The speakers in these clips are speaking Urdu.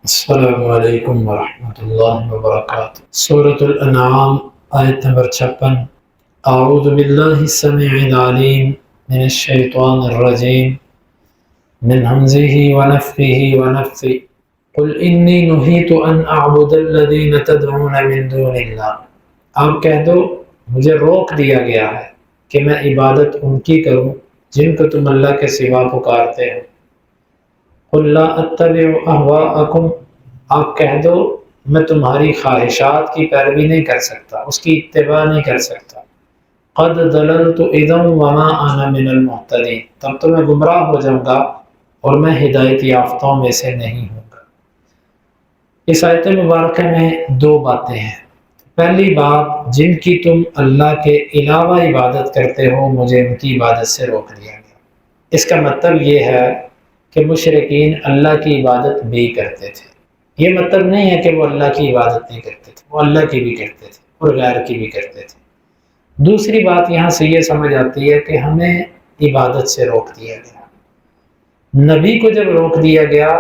السلام علیکم ورحمۃ اللہ وبرکاتہ۔ سورۃ الانعام آیت نمبر 56۔ اعوذ باللہ السمیع العلیم من الشیطان الرجیم من ہمزہ ونفخہ ونفثہ قل انی نہیت ان اعبد الذین تدعون من دون اللہ۔ آپ کہہ دو مجھے روک دیا گیا ہے کہ میں عبادت ان کی کروں جن کو تم اللہ کے سوا پکارتے ہو۔ قل لا اتبع اہواءکم، آپ کہہ دو میں تمہاری خواہشات کی پیروی نہیں کر سکتا، اس کی اتباع نہیں کر سکتا۔ قد ضللت اذا وما انا من المہتدین، تب تو میں گمراہ ہو جاؤں گا اور میں ہدایت یافتوں میں سے نہیں ہوں گا۔ اس آیت مبارکہ میں دو باتیں ہیں۔ پہلی بات، جن کی تم اللہ کے علاوہ عبادت کرتے ہو مجھے ان کی عبادت سے روک دیا گیا۔ اس کا مطلب یہ ہے کہ مشرکین اللہ کی عبادت بھی کرتے تھے۔ یہ مطلب نہیں ہے کہ وہ اللہ کی عبادت نہیں کرتے تھے، وہ اللہ کی بھی کرتے تھے اور غیر کی بھی کرتے تھے۔ دوسری بات یہاں سے یہ سمجھ آتی ہے کہ ہمیں عبادت سے روک دیا گیا۔ نبی کو جب روک دیا گیا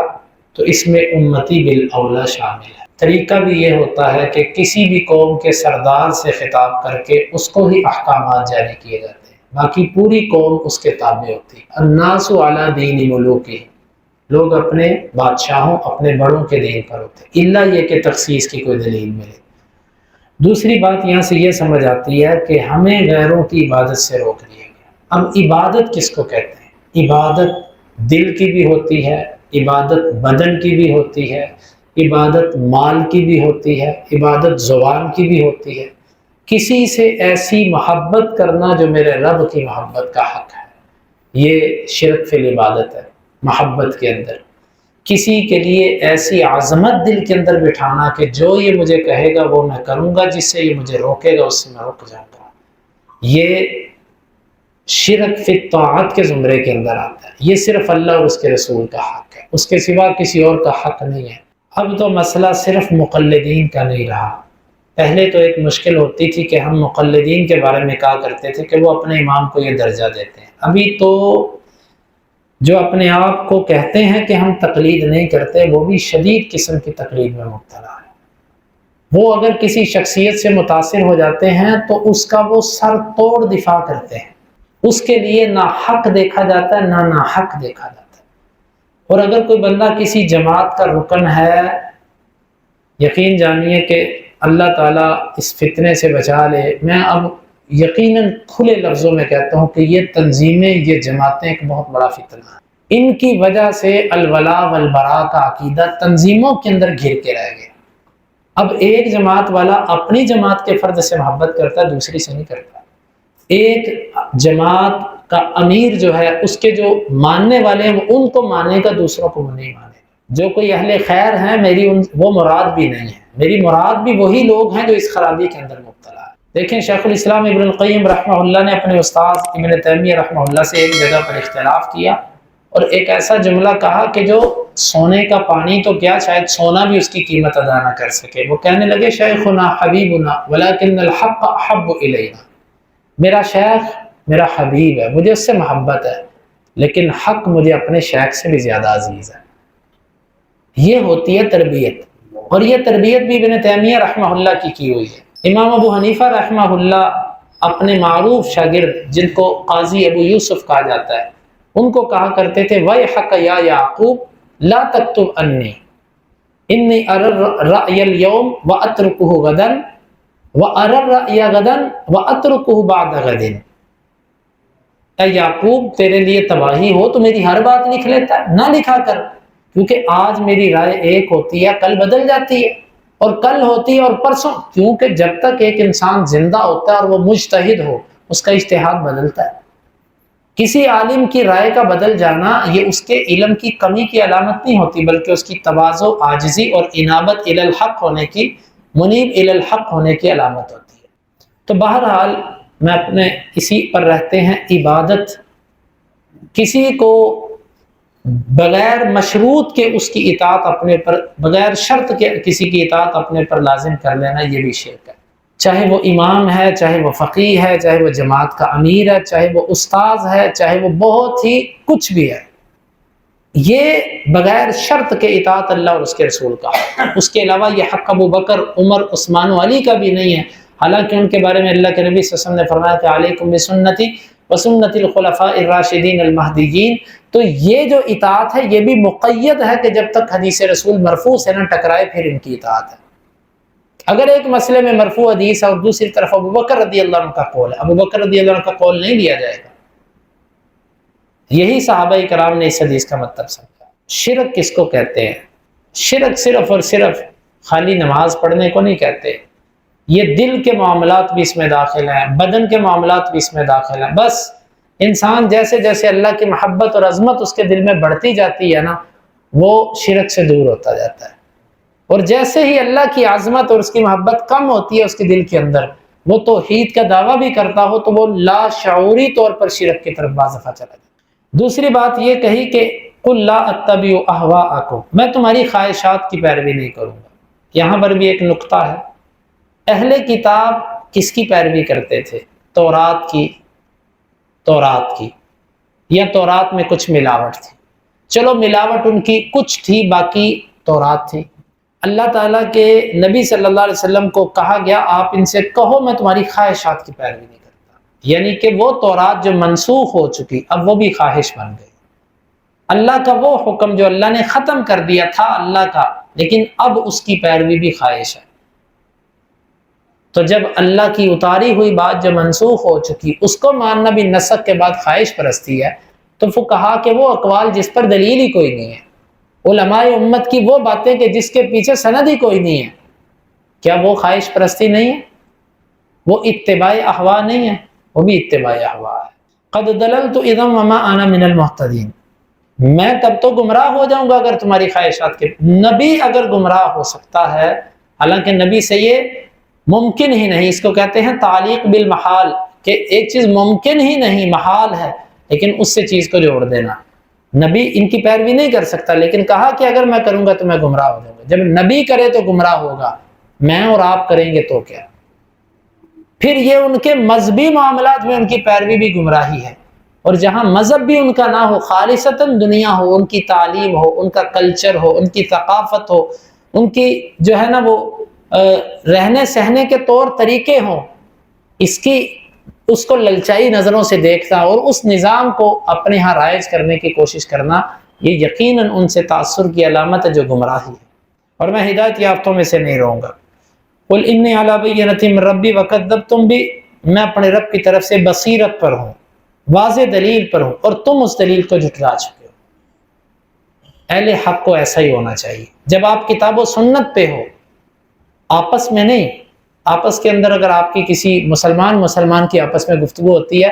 تو اس میں امتی بالاولیٰ شامل ہے۔ طریقہ بھی یہ ہوتا ہے کہ کسی بھی قوم کے سردار سے خطاب کر کے اس کو ہی احکامات جاری کیے جاتے ہیں، باقی پوری قوم اس کے تابع ہوتی ہے۔ الناس علی دین ملوکہم، لوگ اپنے بادشاہوں اپنے بڑوں کے دین پر ہوتے ہیں، الا یہ کہ تخصیص کی کوئی دلیل ملے۔ دوسری بات یہاں سے یہ سمجھ آتی ہے کہ ہمیں غیروں کی عبادت سے روک دیا گیا۔ اب عبادت کس کو کہتے ہیں؟ عبادت دل کی بھی ہوتی ہے، عبادت بدن کی بھی ہوتی ہے، عبادت مال کی بھی ہوتی ہے، عبادت زبان کی بھی ہوتی ہے۔ کسی سے ایسی محبت کرنا جو میرے رب کی محبت کا حق ہے، یہ شرک فی العبادت ہے۔ محبت کے اندر کسی کے لیے ایسی عظمت دل کے اندر بٹھانا کہ جو یہ مجھے کہے گا وہ میں کروں گا، جس سے یہ مجھے روکے گا اس سے میں رک جاؤں گا، یہ شرک فی الطاعت کے زمرے کے اندر آتا ہے۔ یہ صرف اللہ اور اس کے رسول کا حق ہے، اس کے سوا کسی اور کا حق نہیں ہے۔ اب تو مسئلہ صرف مقلدین کا نہیں رہا۔ پہلے تو ایک مشکل ہوتی تھی کہ ہم مقلدین کے بارے میں کہا کرتے تھے کہ وہ اپنے امام کو یہ درجہ دیتے ہیں۔ ابھی تو جو اپنے آپ کو کہتے ہیں کہ ہم تقلید نہیں کرتے، وہ بھی شدید قسم کی تقلید میں مبتلا ہے۔ وہ اگر کسی شخصیت سے متاثر ہو جاتے ہیں تو اس کا وہ سر توڑ دفاع کرتے ہیں، اس کے لیے نہ حق دیکھا جاتا ہے نہ ناحق دیکھا جاتا ہے۔ اور اگر کوئی بندہ کسی جماعت کا رکن ہے، یقین جانیے کہ اللہ تعالیٰ اس فتنے سے بچا لے۔ میں اب یقیناً کھلے لفظوں میں کہتا ہوں کہ یہ تنظیمیں، یہ جماعتیں ایک بہت بڑا فتنہ ہے۔ ان کی وجہ سے الولاء والبراء کا عقیدہ تنظیموں کے اندر گھر کے رہ گیا۔ اب ایک جماعت والا اپنی جماعت کے فرد سے محبت کرتا ہے، دوسری سے نہیں کرتا۔ ایک جماعت کا امیر جو ہے، اس کے جو ماننے والے ہیں وہ ان کو مانے گا، دوسروں کو وہ نہیں مانے گا۔ جو کوئی اہل خیر ہیں میری وہ مراد بھی نہیں ہے، میری مراد بھی وہی لوگ ہیں جو اس خرابی کے اندر مبتلا ہے۔ دیکھیں شیخ الاسلام ابن القیم رحمہ اللہ نے اپنے استاد ابن تیمیہ رحمہ اللہ سے ایک جگہ پر اختلاف کیا اور ایک ایسا جملہ کہا کہ جو سونے کا پانی تو کیا، شاید سونا بھی اس کی قیمت ادا نہ کر سکے۔ وہ کہنے لگے شیخنا حبیبنا ولکن الحق احب الینا، میرا شیخ میرا حبیب ہے، مجھے اس سے محبت ہے، لیکن حق مجھے اپنے شیخ سے بھی زیادہ عزیز ہے۔ یہ ہوتی ہے تربیت، اور یہ تربیت بھی ابن تیمیہ رحمہ اللہ کی ہوئی ہے۔ امام ابو حنیفہ رحمہ اللہ اپنے معروف شاگرد جن کو قاضی ابو یوسف کہا جاتا ہے، ان کو کہا کرتے تھے وَيْحَكَ يَا يَعْقُوبُ لَا تَكْتُبْ عَنِّي إِنِّي أَرَى الرَّأْيَ الْيَوْمَ وَأَتْرُكُهُ غَدًا وَأَرَى الرَّأْيَ غَدًا وَأَتْرُكُهُ بَعْدَ غَدٍ۔ اے یعقوب، تیرے لیے تباہی ہو تو میری ہر بات لکھ لیتا ہے، نہ لکھا کر، کیونکہ آج میری رائے ایک ہوتی ہے، کل بدل جاتی ہے، اور کل ہوتی ہے اور پرسوں، کیونکہ جب تک ایک انسان زندہ ہوتا ہے اور وہ مجتہد ہو، اس کا اجتہاد بدلتا ہے۔ کسی عالم کی رائے کا بدل جانا یہ اس کے علم کی کمی کی علامت نہیں ہوتی، بلکہ اس کی تواضع، عاجزی اور انابت الی الحق ہونے کی، منیب الی الحق ہونے کی علامت ہوتی ہے۔ تو بہرحال میں اپنے اسی پر رہتے ہیں، عبادت کسی کو بغیر مشروط کے اس کی اطاعت اپنے پر، بغیر شرط کے کسی کی اطاعت اپنے پر لازم کر لینا، یہ بھی شرک ہے۔ چاہے وہ امام ہے، چاہے وہ فقیہ ہے، چاہے وہ جماعت کا امیر ہے، چاہے وہ استاذ ہے، چاہے وہ بہت ہی کچھ بھی ہے، یہ بغیر شرط کے اطاعت اللہ اور اس کے رسول کا، اس کے علاوہ یہ حق ابو بکر، عمر، عثمان و علی کا بھی نہیں ہے، حالانکہ ان کے بارے میں اللہ کے نبی صلی اللہ علیہ وسلم نے فرمایا کہ علیکم بسنتی وسنت الخلفاء الراشدین المہدیین۔ تو یہ جو اطاعت ہے یہ بھی مقید ہے کہ جب تک حدیث رسول مرفوع سے نہ ٹکرائے پھر ان کی اطاعت ہے۔ اگر ایک مسئلے میں مرفوع حدیث ہے اور دوسری طرف ابو بکر رضی اللہ عنہ کا قول ہے، ابو بکر رضی اللہ عنہ کا قول نہیں لیا جائے گا۔ یہی صحابہ کرام نے اس حدیث کا مطلب سمجھا۔ شرک کس کو کہتے ہیں؟ شرک صرف اور صرف خالی نماز پڑھنے کو نہیں کہتے، یہ دل کے معاملات بھی اس میں داخل ہیں، بدن کے معاملات بھی اس میں داخل ہیں۔ بس انسان جیسے جیسے اللہ کی محبت اور عظمت اس کے دل میں بڑھتی جاتی ہے نا، وہ شرک سے دور ہوتا جاتا ہے، اور جیسے ہی اللہ کی عظمت اور اس کی محبت کم ہوتی ہے اس کے دل کے اندر، وہ توحید کا دعویٰ بھی کرتا ہو تو وہ لا شعوری طور پر شرک کی طرف بعض دفعہ چلا جاتا ہے۔ دوسری بات یہ کہی کہ قل لا اتبع اہواءکم، میں تمہاری خواہشات کی پیروی نہیں کروں گا۔ یہاں پر بھی ایک نقطہ ہے، اہل کتاب کس کی پیروی کرتے تھے؟ تورات کی یا تورات میں کچھ ملاوٹ تھی؟ چلو ملاوٹ ان کی کچھ تھی، باقی تورات تھی۔ اللہ تعالیٰ کے نبی صلی اللہ علیہ وسلم کو کہا گیا آپ ان سے کہو میں تمہاری خواہشات کی پیروی نہیں کرتا، یعنی کہ وہ تورات جو منسوخ ہو چکی اب وہ بھی خواہش بن گئی۔ اللہ کا وہ حکم جو اللہ نے ختم کر دیا تھا اللہ کا، لیکن اب اس کی پیروی بھی خواہش ہے۔ تو جب اللہ کی اتاری ہوئی بات جو منسوخ ہو چکی اس کو ماننا بھی نسخ کے بعد خواہش پرستی ہے، تو فقہا کہ وہ اقوال جس پر دلیل ہی کوئی نہیں ہے، علماء امت کی وہ باتیں کہ جس کے پیچھے سند ہی کوئی نہیں ہے، کیا وہ خواہش پرستی نہیں ہے؟ وہ اتباع احوا نہیں ہے؟ وہ بھی اتباع احوا ہے۔ قد دللت اذا وما انا من المهتدین، میں تب تو گمراہ ہو جاؤں گا اگر تمہاری خواہشات کے۔ نبی اگر گمراہ ہو سکتا ہے، حالانکہ نبی سے یہ ممکن ہی نہیں، اس کو کہتے ہیں تعلیق بالمحال، کہ ایک چیز ممکن ہی نہیں، محال ہے، لیکن اس سے چیز کو جوڑ دینا۔ نبی ان کی پیروی نہیں کر سکتا، لیکن کہا کہ اگر میں کروں گا تو میں گمراہ ہو جاؤں گا۔ جب نبی کرے تو گمراہ ہوگا، میں اور آپ کریں گے تو کیا؟ پھر یہ ان کے مذہبی معاملات میں ان کی پیروی بھی گمراہی ہے، اور جہاں مذہب بھی ان کا نہ ہو، خالصتاً دنیا ہو، ان کی تعلیم ہو، ان کا کلچر ہو، ان کی ثقافت ہو، ان کی جو ہے نا وہ رہنے سہنے کے طور طریقے ہوں، اس کو للچائی نظروں سے دیکھنا اور اس نظام کو اپنے ہاں رائج کرنے کی کوشش کرنا، یہ یقیناً ان سے تاثر کی علامت ہے جو گمراہی ہے، اور میں ہدایت یافتوں میں سے نہیں رہوں گا۔ قل انی علی بینۃ من ربی وکذبتم بی، میں اپنے رب کی طرف سے بصیرت پر ہوں، واضح دلیل پر ہوں، اور تم اس دلیل کو جھٹلا چکے ہو۔ اہل حق کو ایسا ہی ہونا چاہیے، جب آپ کتاب و سنت پہ ہو، آپس میں نہیں۔ آپس کے اندر اگر آپ کی کسی مسلمان کی آپس میں گفتگو ہوتی ہے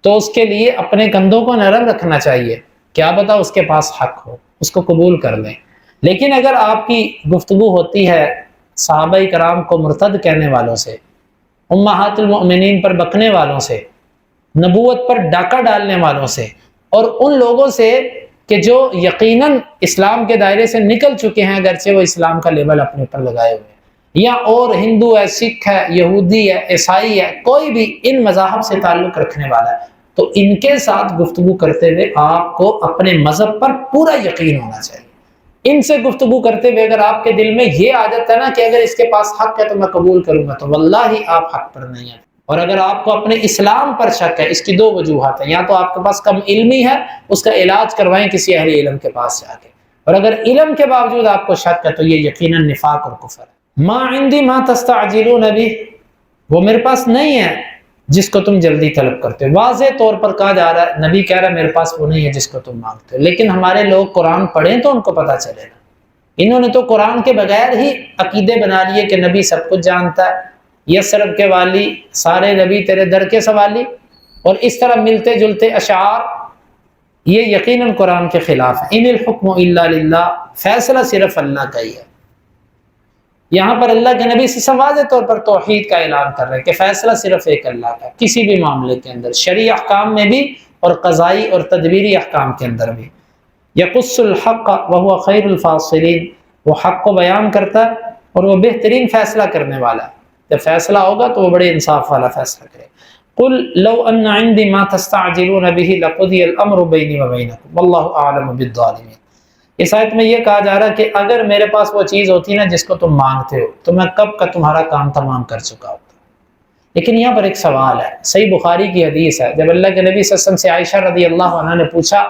تو اس کے لیے اپنے کندھوں کو نرم رکھنا چاہیے، کیا پتہ اس کے پاس حق ہو، اس کو قبول کر لیں۔ لیکن اگر آپ کی گفتگو ہوتی ہے صحابہ کرام کو مرتد کہنے والوں سے، امہات المؤمنین پر بکنے والوں سے، نبوت پر ڈاکہ ڈالنے والوں سے، اور ان لوگوں سے کہ جو یقیناً اسلام کے دائرے سے نکل چکے ہیں اگرچہ وہ اسلام کا لیبل اپنے پر لگائے ہوئے ہیں، یا اور ہندو ہے، سکھ ہے، یہودی ہے، عیسائی ہے، کوئی بھی ان مذاہب سے تعلق رکھنے والا ہے، تو ان کے ساتھ گفتگو کرتے ہوئے آپ کو اپنے مذہب پر پورا یقین ہونا چاہیے۔ ان سے گفتگو کرتے ہوئے اگر آپ کے دل میں یہ عادت ہے نا کہ اگر اس کے پاس حق ہے تو میں قبول کروں گا، تو واللہ آپ حق پر نہیں ہیں۔ اور اگر آپ کو اپنے اسلام پر شک ہے، اس کی دو وجوہات ہیں، یا تو آپ کے پاس کم علمی ہے، اس کا علاج کروائیں کسی اہل علم کے پاس جا کے، اور اگر علم کے باوجود آپ کو شک ہے تو یہ یقیناً نفاق اور کفر ہے۔ ما عندي ما تستعجلون به، وہ میرے پاس نہیں ہے جس کو تم جلدی طلب کرتے ہو۔ واضح طور پر کہا جا رہا ہے، نبی کہہ رہا ہے میرے پاس وہ نہیں ہے جس کو تم مانگتے ہو، لیکن ہمارے لوگ قرآن پڑھیں تو ان کو پتہ چلے گا۔ انہوں نے تو قرآن کے بغیر ہی عقیدے بنا لیے کہ نبی سب کچھ جانتا ہے، یسرب کے والی، سارے نبی تیرے در کے سوالی، اور اس طرح ملتے جلتے اشعار، یہ یقیناً قرآن کے خلاف ہے۔ ان الحکم الا للہ، فیصلہ صرف اللہ کا ہی ہے۔ یہاں پر اللہ کے نبی سے واضح طور پر توحید کا اعلان کر رہے ہیں کہ فیصلہ صرف ایک اللہ کا، کسی بھی معاملے کے اندر، شرعی احکام میں بھی اور قضائی اور تدبیری احکام کے اندر بھی۔ یقص الحق وهو خیر الفاصلین، وہ حق کو بیان کرتا ہے اور وہ بہترین فیصلہ کرنے والا ہے۔ جب فیصلہ ہوگا تو وہ بڑے انصاف والا فیصلہ کرے۔ قل لو ان عندي ما تستعجلون به لقضي الامر بيني وبينكم والله اعلم بالظالمين. اس آیت میں یہ کہا جا رہا ہے کہ اگر میرے پاس وہ چیز ہوتی نا جس کو تم مانگتے ہو تو میں کب کا تمہارا کام تمام کر چکا ہوتا. لیکن یہاں پر ایک سوال ہے، صحیح بخاری کی حدیث ہے، جب اللہ کے نبی صلی اللہ علیہ وسلم سے عائشہ رضی اللہ عنہا نے پوچھا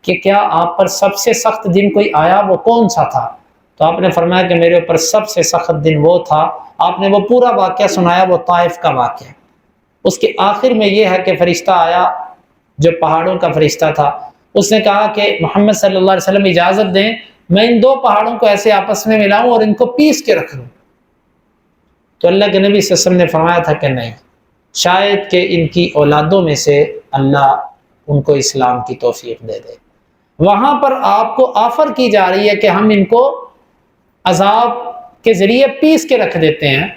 کہ کیا آپ پر سب سے سخت دن کوئی آیا، وہ کون سا تھا؟ تو آپ نے فرمایا کہ میرے اوپر سب سے سخت دن وہ تھا. آپ نے وہ پورا واقعہ سنایا، وہ طائف کا واقعہ. اس کے آخر میں یہ ہے کہ فرشتہ آیا جو پہاڑوں کا فرشتہ تھا، اس نے کہا کہ محمد صلی اللہ علیہ وسلم اجازت دیں میں ان دو پہاڑوں کو ایسے آپس میں ملاؤں اور ان کو پیس کے رکھ لوں. تو اللہ کے نبی صلی اللہ علیہ وسلم نے فرمایا تھا کہ نہیں، شاید کہ ان کی اولادوں میں سے اللہ ان کو اسلام کی توفیق دے دے. وہاں پر آپ کو آفر کی جا رہی ہے کہ ہم ان کو عذاب کے ذریعے پیس کے رکھ دیتے ہیں،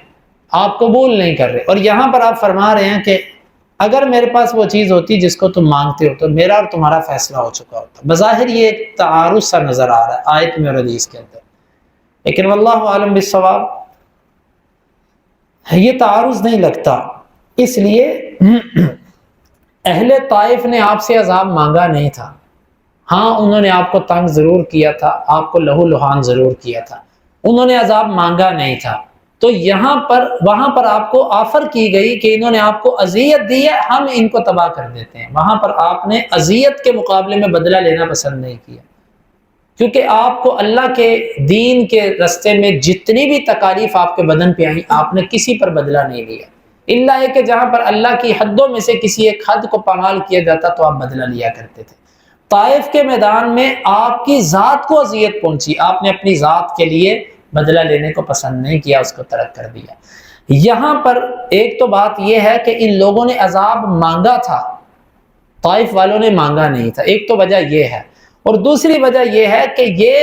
آپ قبول نہیں کر رہے. اور یہاں پر آپ فرما رہے ہیں کہ اگر میرے پاس وہ چیز ہوتی جس کو تم مانگتے ہو تو میرا اور تمہارا فیصلہ ہو چکا ہوتا. بظاہر یہ ایک تعارض سا نظر آ رہا ہے آیت میں اور حدیث کے اندر، لیکن واللہ عالم بالصواب یہ تعارض نہیں لگتا. اس لیے اہل طائف نے آپ سے عذاب مانگا نہیں تھا. ہاں انہوں نے آپ کو تنگ ضرور کیا تھا، آپ کو لہو لہان ضرور کیا تھا، انہوں نے عذاب مانگا نہیں تھا. تو یہاں پر وہاں پر آپ کو آفر کی گئی کہ انہوں نے آپ کو اذیت دی ہے، ہم ان کو تباہ کر دیتے ہیں. وہاں پر آپ نے اذیت کے مقابلے میں بدلہ لینا پسند نہیں کیا، کیونکہ آپ کو اللہ کے دین کے راستے میں جتنی بھی تکالیف آپ کے بدن پہ آئیں آپ نے کسی پر بدلہ نہیں لیا، الا یہ کہ جہاں پر اللہ کی حدوں میں سے کسی ایک حد کو پامال کیا جاتا تو آپ بدلہ لیا کرتے تھے. طائف کے میدان میں آپ کی ذات کو اذیت پہنچی، آپ نے اپنی ذات کے لیے بدلہ لینے کو پسند نہیں کیا، اس کو ترک کر دیا. یہاں پر ایک تو بات یہ ہے کہ ان لوگوں نے عذاب مانگا تھا، طائف والوں نے مانگا نہیں تھا، ایک تو وجہ یہ ہے. اور دوسری وجہ یہ ہے کہ یہ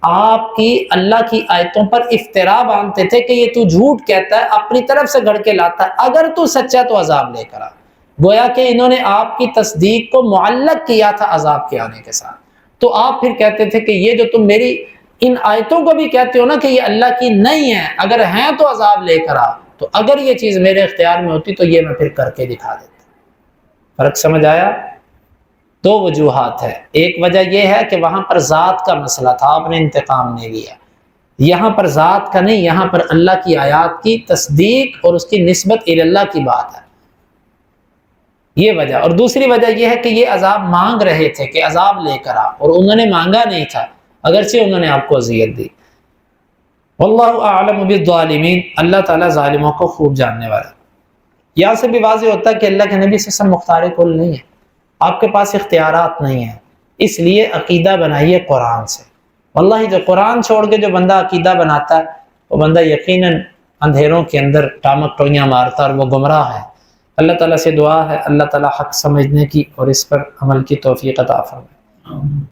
آپ کی اللہ کی آیتوں پر افترا باندھتے تھے کہ یہ تو جھوٹ کہتا ہے، اپنی طرف سے گھڑ کے لاتا ہے، اگر تو سچا تو عذاب لے کر آ. گویا کہ انہوں نے آپ کی تصدیق کو معلق کیا تھا عذاب کے آنے کے ساتھ. تو آپ پھر کہتے تھے کہ یہ جو تم میری ان آیتوں کو بھی کہتے ہو نا کہ یہ اللہ کی نہیں ہے، اگر ہیں تو عذاب لے کر آ. تو اگر یہ چیز میرے اختیار میں ہوتی تو یہ میں پھر کر کے دکھا دیتا. فرق سمجھ آیا؟ دو وجوہات ہے. ایک وجہ یہ ہے کہ وہاں پر ذات کا مسئلہ تھا، آپ نے انتقام نہیں لیا. یہاں پر ذات کا نہیں، یہاں پر اللہ کی آیات کی تصدیق اور اس کی نسبت اللہ کی بات ہے، یہ وجہ. اور دوسری وجہ یہ ہے کہ یہ عذاب مانگ رہے تھے کہ عذاب لے کر آ، اور انہوں نے مانگا نہیں تھا اگرچہ انہوں نے آپ کو اذیت دی. واللہ اعلم بالظالمین، اللہ تعالیٰ ظالموں کو خوب جاننے والا. یہاں سے بھی واضح ہوتا ہے کہ اللہ کے نبی صلی اللہ علیہ وسلم مختار کل نہیں ہے، آپ کے پاس اختیارات نہیں ہیں. اس لیے عقیدہ بنائیے قرآن سے. واللہ جو قرآن چھوڑ کے جو بندہ عقیدہ بناتا ہے وہ بندہ یقیناً اندھیروں کے اندر ٹامک ٹوئیاں مارتا اور وہ گمراہ ہے. اللہ تعالیٰ سے دعا ہے اللہ تعالیٰ حق سمجھنے کی اور اس پر عمل کی توفیق عطا فرمائے.